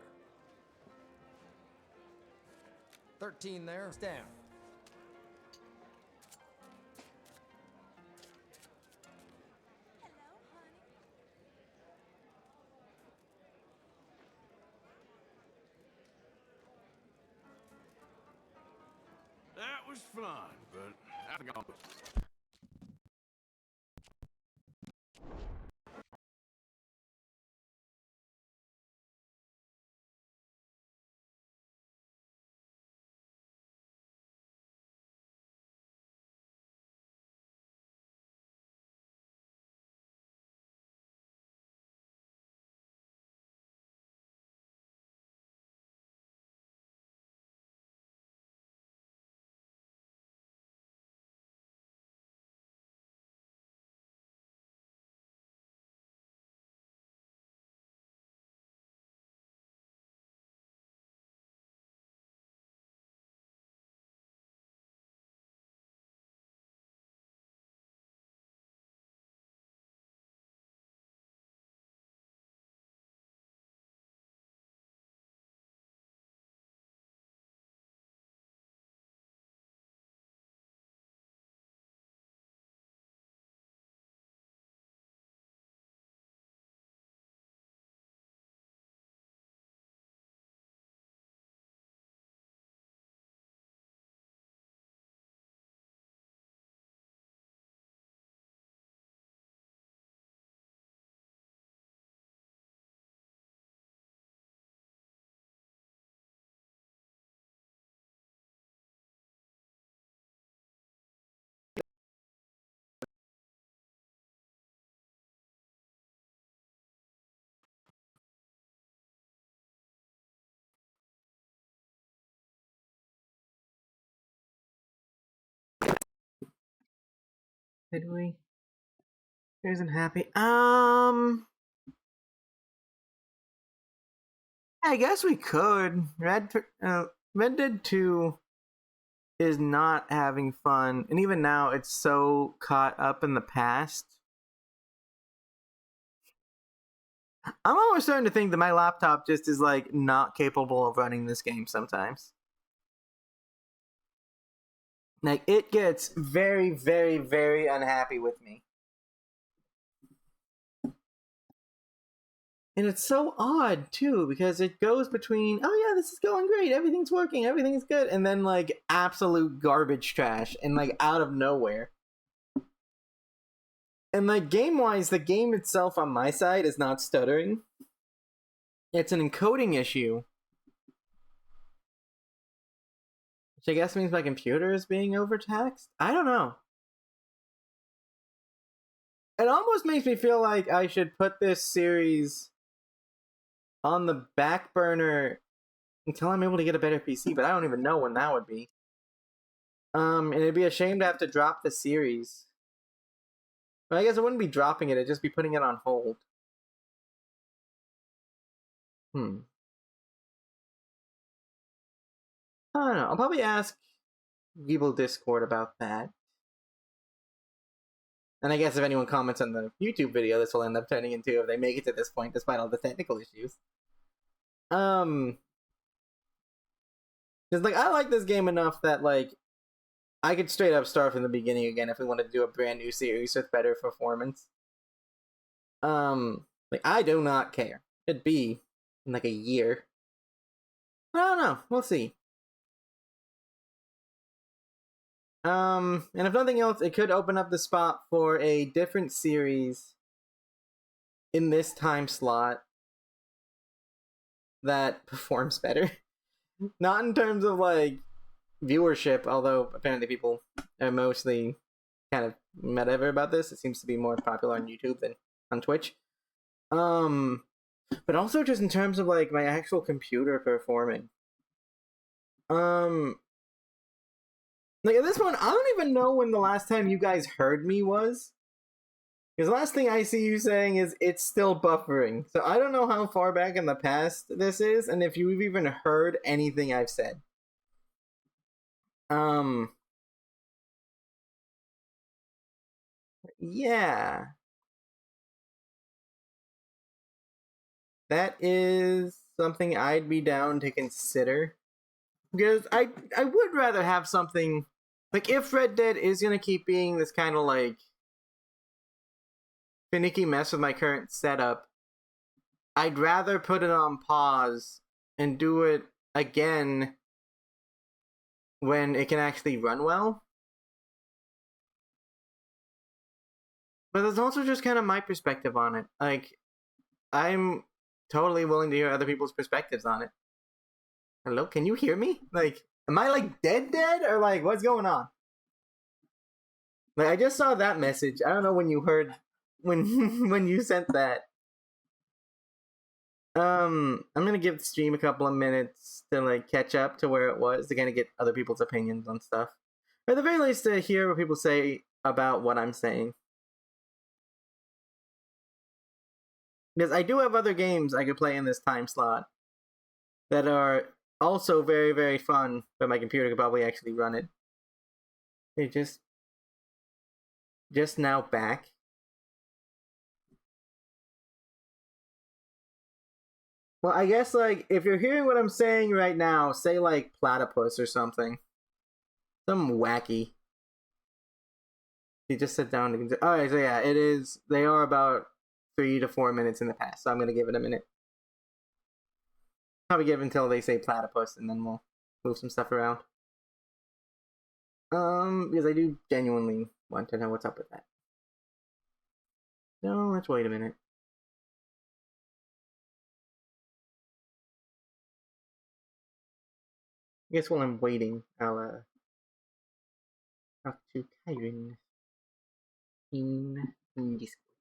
13 there. It's down. That was fun, but I think I'll... Did we? Isn't happy. I guess we could. Red Dead 2 is not having fun, and even now it's so caught up in the past. I'm almost starting to think that my laptop just is like not capable of running this game sometimes. Like it gets very, very, very unhappy with me. And it's so odd, too, because it goes between, oh yeah, this is going great, everything's working, everything's good, and then, like, absolute garbage trash, and, like, out of nowhere. And, like, game-wise, the game itself on my side is not stuttering. It's an encoding issue. Which I guess means my computer is being overtaxed? I don't know. It almost makes me feel like I should put this series on the back burner until I'm able to get a better PC, but I don't even know when that would be. And it'd be a shame to have to drop the series. But I guess I wouldn't be dropping it, I'd just be putting it on hold. I don't know. I'll probably ask Weeble Discord about that. And I guess if anyone comments on the YouTube video, this will end up turning into if they make it to this point, despite all the technical issues. Because, like, I like this game enough that, like, I could straight up start from the beginning again if we wanted to do a brand new series with better performance. Like, I do not care. It'd be in, like, a year. I don't know. We'll see. And if nothing else, it could open up the spot for a different series in this time slot that performs better. Not in terms of, like, viewership, although apparently people are mostly kind of whatever about this. It seems to be more popular on YouTube than on Twitch. But also just in terms of, like, my actual computer performing. Like, at this point, I don't even know when the last time you guys heard me was. Because the last thing I see you saying is, it's still buffering. So I don't know how far back in the past this is, and if you've even heard anything I've said. Yeah. That is something I'd be down to consider. Because I would rather have something... Like, if Red Dead is gonna keep being this kind of, like, finicky mess with my current setup, I'd rather put it on pause and do it again when it can actually run well. But that's also just kind of my perspective on it. Like, I'm totally willing to hear other people's perspectives on it. Hello, can you hear me? Like, am I, like, dead, or, like, what's going on? Like, I just saw that message. I don't know when you heard, when you sent that. I'm gonna give the stream a couple of minutes to, like, catch up to where it was, to kind of get other people's opinions on stuff. Or at the very least, to hear what people say about what I'm saying. Because I do have other games I could play in this time slot that are also very, very fun, but my computer could probably actually run it. Hey, just now back. Well, I guess, like, if you're hearing what I'm saying right now, say, like, platypus or something. Some wacky. You just sit down to consider. Alright, so yeah, it is. They are about 3 to 4 minutes in the past, so I'm gonna give it a minute. Probably give until they say platypus, and then we'll move some stuff around. Because I do genuinely want to know what's up with that. No, let's wait a minute. I guess while I'm waiting, I'll talk to Kyron in Discord.